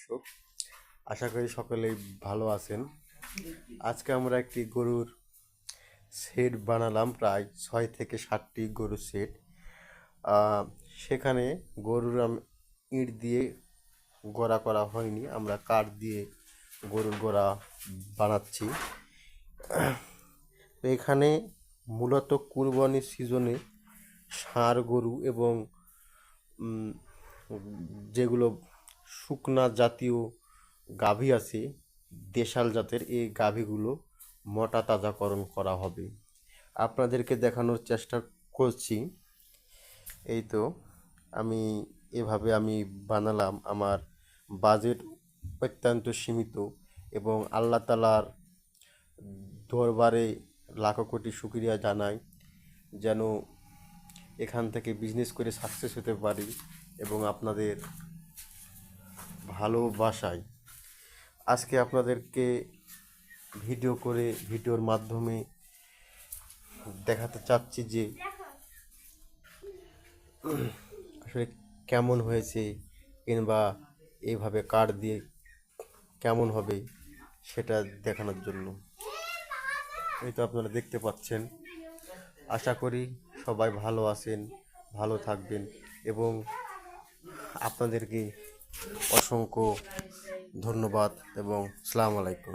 দর্শক, আশা করি সকলেই ভালো আছেন। আজকে আমরা একটি গরুর শেড বানালাম, প্রায় 6 থেকে 7টি গরুর শেড। সেখানে গরুর ইট দিয়ে গোড়া করা হয়নি, আমরা কাঠ দিয়ে গরুর গোড়া বানাচ্ছি। তো এখানে মূলত কুরবানির সিজনে ষাঁড় গরু এবং যেগুলো শুকনা জাতীয় গাভী আছে, দেশাল জাতের, এই গাভীগুলো মোটা তাজাকরণ করা হবে। আপনাদেরকে দেখানোর চেষ্টা করছি। এই তো আমি বানালাম। আমার বাজেট অত্যন্ত সীমিত এবং আল্লাহ তাআলার দরবারে লাখো কোটি শুকরিয়া জানাই যেন এখান থেকে বিজনেস করে সাকসেস হতে পারি এবং আপনাদের ভালোবাসায় আজকে আপনাদেরকে ভিডিওর মাধ্যমে দেখাতে চাচ্ছি যে আসলে কেমন হয়েছে, কিংবা এইভাবে কাঠ দিয়ে কেমন হবে সেটা দেখানোর জন্য। এই তো আপনারা দেখতে পাচ্ছেন। আশা করি সবাই ভালো আছেন, ভালো থাকবেন এবং আপনাদেরকে অসংখ্য ধন্যবাদ এবং আসসালামু আলাইকুম।